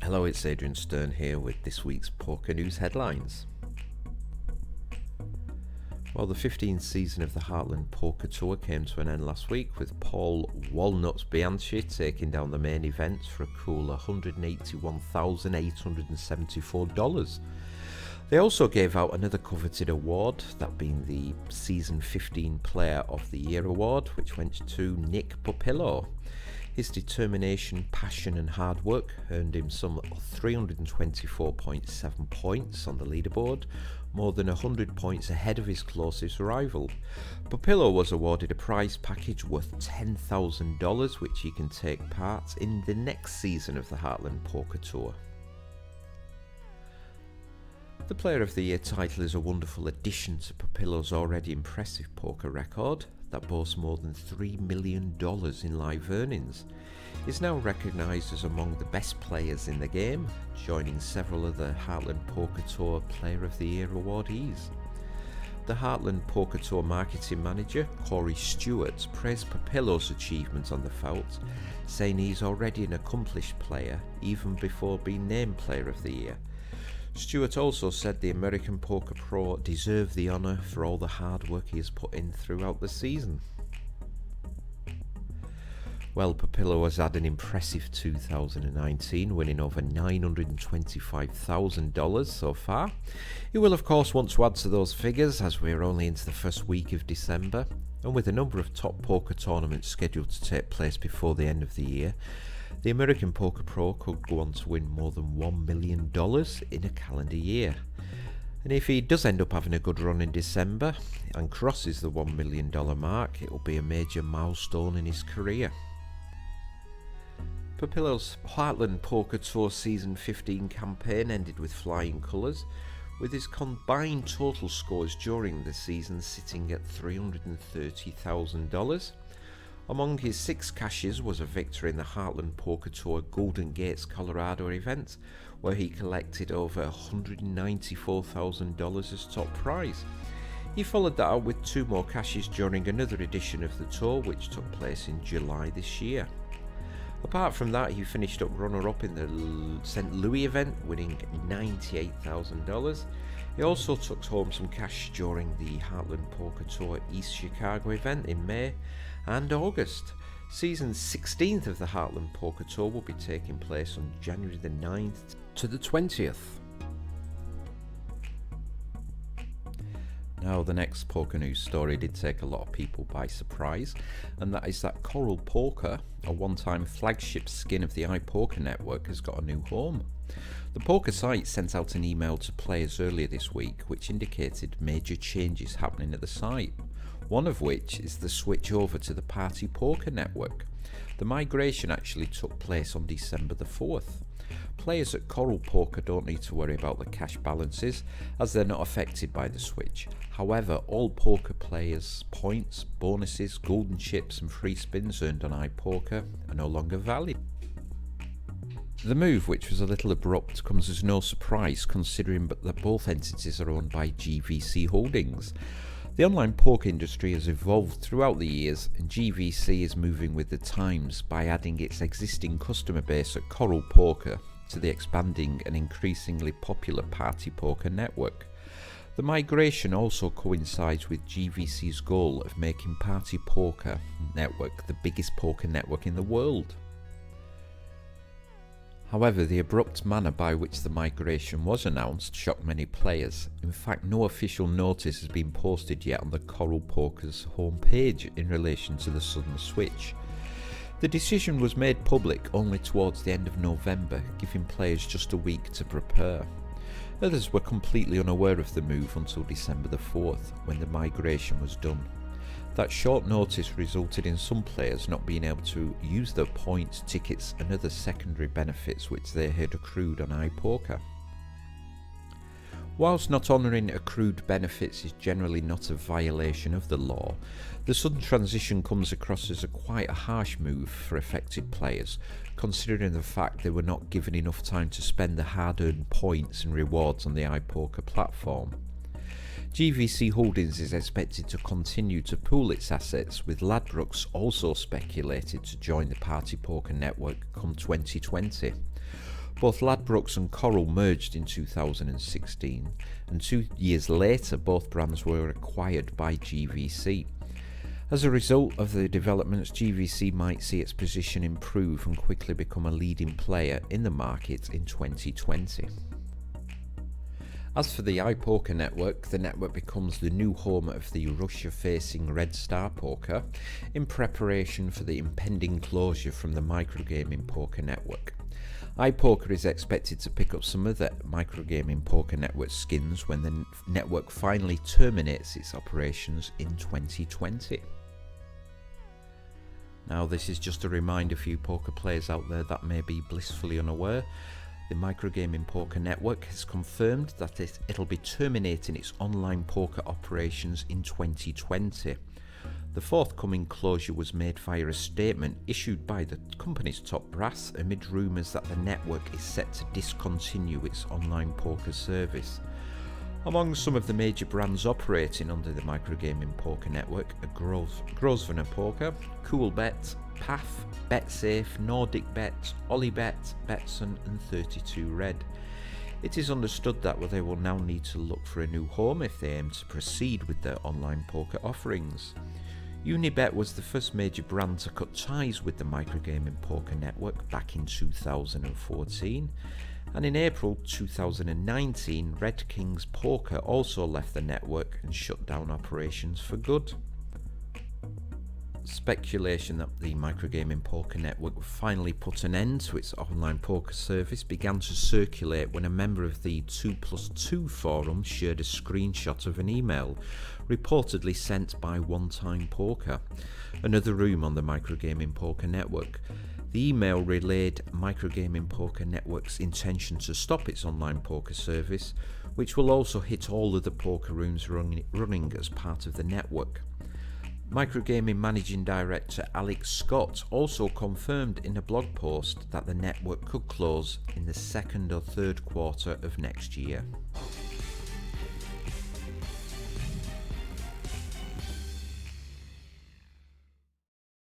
Hello, it's Adrian Stern here with this week's Poker News headlines. Well, the 15th season of the Heartland Poker Tour came to an end last week with Paul Walnuts Bianchi taking down the main event for a cool $181,874. They also gave out another coveted award, that being the Season 15 Player of the Year award, which went to Nick Popillo. His determination, passion and hard work earned him some 324.7 points on the leaderboard, more than 100 points ahead of his closest rival. Popillo was awarded a prize package worth $10,000, which he can take part in the next season of the Heartland Poker Tour. The Player of the Year title is a wonderful addition to Popillo's already impressive poker record that boasts more than $3 million in live earnings. He's now recognised as among the best players in the game, joining several other Heartland Poker Tour Player of the Year awardees. The Heartland Poker Tour marketing manager, Corey Stewart, praised Popillo's achievement on the felt, saying he's already an accomplished player even before being named Player of the Year. Stewart also said the American Poker Pro deserved the honour for all the hard work he has put in throughout the season. Well, Popillo has had an impressive 2019, winning over $925,000 so far. He will of course want to add to those figures as we're only into the first week of December, and with a number of top poker tournaments scheduled to take place before the end of the year, the American Poker Pro could go on to win more than $1 million in a calendar year. And if he does end up having a good run in December and crosses the $1 million mark, it will be a major milestone in his career. Popillo's Heartland Poker Tour Season 15 campaign ended with flying colours, with his combined total scores during the season sitting at $330,000. Among his 6 cashes was a victory in the Heartland Poker Tour Golden Gates Colorado event, where he collected over $194,000 as top prize. He followed that up with 2 more cashes during another edition of the tour, which took place in July this year. Apart from that, he finished up runner-up in the St. Louis event, winning $98,000. He also took home some cash during the Heartland Poker Tour East Chicago event in May and August. Season 16th of the Heartland Poker Tour will be taking place on January the 9th to the 20th. Now, the next poker news story did take a lot of people by surprise, and that is that Coral Poker, a one-time flagship skin of the iPoker network, has got a new home. The poker site sent out an email to players earlier this week which indicated major changes happening at the site, one of which is the switch over to the POTY Poker network. The migration actually took place on December the 4th. Players at Coral Poker don't need to worry about the cash balances as they're not affected by the switch. However, all poker players' points, bonuses, golden chips and free spins earned on iPoker are no longer valid. The move, which was a little abrupt, comes as no surprise considering that both entities are owned by GVC Holdings. The online poker industry has evolved throughout the years, and GVC is moving with the times by adding its existing customer base at Coral Poker to the expanding and increasingly popular POTY Poker network. The migration also coincides with GVC's goal of making POTY Poker network the biggest poker network in the world. However, the abrupt manner by which the migration was announced shocked many players. In fact, no official notice has been posted yet on the Coral Poker's homepage in relation to the sudden switch. The decision was made public only towards the end of November, giving players just a week to prepare. Others were completely unaware of the move until December the 4th, when the migration was done. That short notice resulted in some players not being able to use their points, tickets and other secondary benefits which they had accrued on iPoker. Whilst not honouring accrued benefits is generally not a violation of the law, the sudden transition comes across as quite a harsh move for affected players, considering the fact they were not given enough time to spend the hard-earned points and rewards on the iPoker platform. GVC Holdings is expected to continue to pool its assets, with Ladbrokes also speculated to join the POTY Poker network come 2020. Both Ladbrokes and Coral merged in 2016, and 2 years later both brands were acquired by GVC. As a result of the developments, GVC might see its position improve and quickly become a leading player in the market in 2020. As for the iPoker network, the network becomes the new home of the Russia-facing Red Star Poker in preparation for the impending closure from the microgaming poker network. iPoker is expected to pick up some other microgaming poker network skins when the network finally terminates its operations in 2020. Now, this is just a reminder for you poker players out there that may be blissfully unaware. The Microgaming Poker Network has confirmed that it'll be terminating its online poker operations in 2020. The forthcoming closure was made via a statement issued by the company's top brass amid rumours that the network is set to discontinue its online poker service. Among some of the major brands operating under the Microgaming Poker Network are Grosvenor Poker, Coolbet, PAF, BetSafe, Nordic Bet, Olibet, Betson and 32 Red. It is understood that they will now need to look for a new home if they aim to proceed with their online poker offerings. Unibet was the first major brand to cut ties with the Microgaming Poker Network back in 2014, and in April 2019 Red Kings Poker also left the network and shut down operations for good. Speculation that the Microgaming Poker Network would finally put an end to its online poker service began to circulate when a member of the 2+2 forum shared a screenshot of an email reportedly sent by One Time Poker, another room on the Microgaming Poker Network. The email relayed Microgaming Poker Network's intention to stop its online poker service, which will also hit all of the poker rooms running as part of the network. Microgaming Managing Director Alex Scott also confirmed in a blog post that the network could close in the second or third quarter of next year.